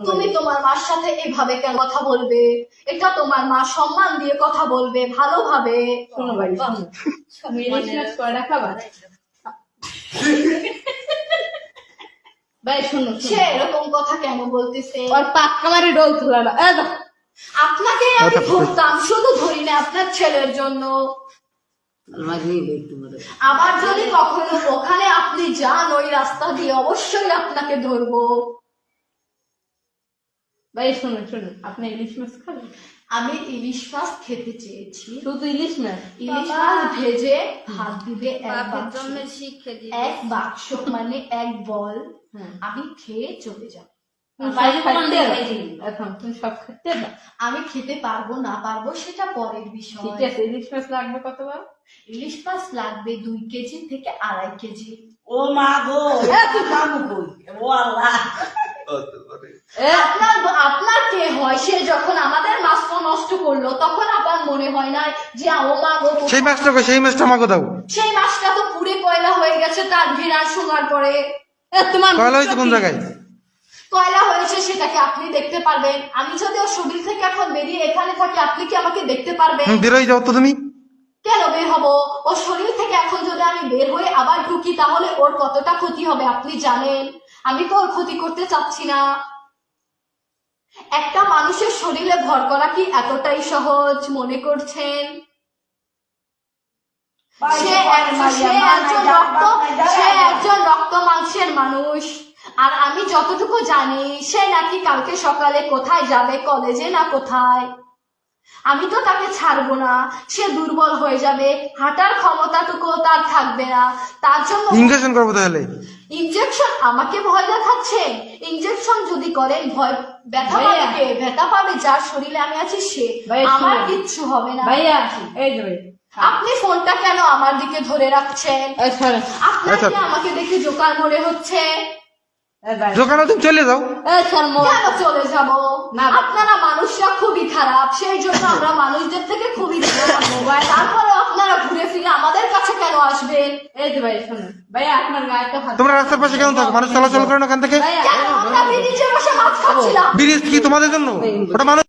তুমি তোমার মার সাথে এভাবে কেন কথা বলবে? এটা তোমার মা সম্মান দিয়ে কথা বলবে, ভালোভাবে। শোনো ভাই, শোনো, তুমি ইলিশ মাছ কয়টা খাবা? ভাই শোনো, সে এরকম কথা কেন বলতেছে? ওর পাক্কা মারি ডোল তুলা না। আপনাকে আমি ধরতাম, শুধু ধরি না আপনার ছেলের জন্য। আবার যদি কখনো ওখানে আপনি যান ওই রাস্তা দিয়ে, অবশ্যই আপনাকে ধরবো। ভাই শোনো শোনো, আপনি ইলিশ মাছ খাবেন? আমি ইলিশ মাছ খেতে চেয়েছি। শুধু ইলিশ মাছ? ইলিশ মাছ ভেজে ভাত দিবে এক বাক্স, মানে এক বল। আমি খেয়ে চলে যাব। এখন তুমি সব খেতে না? আমি খেতে পারবো না পারবো সেটা পরের বিষয়। ঠিক আছে, ইলিশ মাছ লাগবে কতবার? ইলিশ মাছ লাগবে 2 কেজি থেকে 2.5 কেজি। ও মা গো, কামু কই ও আল্লাহ। আপনার কে হয়? সে যখন আমাদের মাছটা নষ্ট করলো তখন আপনার মনে হয় না যে ও মা গো, সেই মাছটা আমাকে দাও। সেই মাছটা তো পুড়ে কয়লা হয়ে গেছে তার ঘৃণার শোনার পরে। তোমার কয়লা হয়েছে কোন জায়গায়? কয়লা হয়েছে সেটাকে আপনি দেখতে পারবেন। আমি যদি ওর শরীর থেকে এখন বেরিয়ে এখানে থাকি, আপনি কি আমাকে দেখতে পারবেন? বেরোই যাও তো তুমি। কেন বের হবো? ওর শরীর থেকে এখন যদি আমি বের হয়ে আবার ঢুকি তাহলে ওর কতটা ক্ষতি হবে আপনি জানেন। আমি তো ওর ক্ষতি করতে চাচ্ছি না। একটা মানুষের শরীরে ভর করা কি এতটাই সহজ মনে করছেন? সে একজন রক্ত মাংসের মানুষ। আর আমি যতটুকু জানি সে নাকি কালকে সকালে কোথায় যাবে, কলেজে না কোথায়। আমি তো তাকে ছাড়বো না। সে দুর্বল হয়ে যাবে, হাঁটার ক্ষমতাটুকু তার থাকবে না। তার জন্য ইনজেকশন করবো তাহলে। ইনজেকশন? আমাকে ভয় দেখাচ্ছেন? ইনজেকশন যদি করেন ভয় ব্যথা পাবে কে? ব্যথা পাবে যার শরীরে আমি আছি সে। আমার কিচ্ছু হবে না। ভাইয়া এই যে ভাই, আপনি ফোনটা কেন আমার দিকে ধরে রাখছেন? আপনার কি আমাকে দেখে জোকার মনে হচ্ছে? দোকানে তুমি চলে যাও। কেন চলে যাব? আপনারা মানুষরা খুবই খারাপ, সেই জন্য আমরা মানুষদের থেকে খুবই মোবাইল। তারপরে আপনারা ঘুরে ফিরে আমাদের কাছে কেন আসবেন? এই যে ভাই শোনো, ভাইয়া আপনার গায়ে তো হাত। তোমরা রাস্তার পাশে কেন থাকো? মানুষ চলাচল করে না ওখান থেকে। কেন আমরা ব্রিজে বসে মাছ খাচ্ছিলাম? ব্রিজ কি তোমাদের জন্য? ওটা মানুষ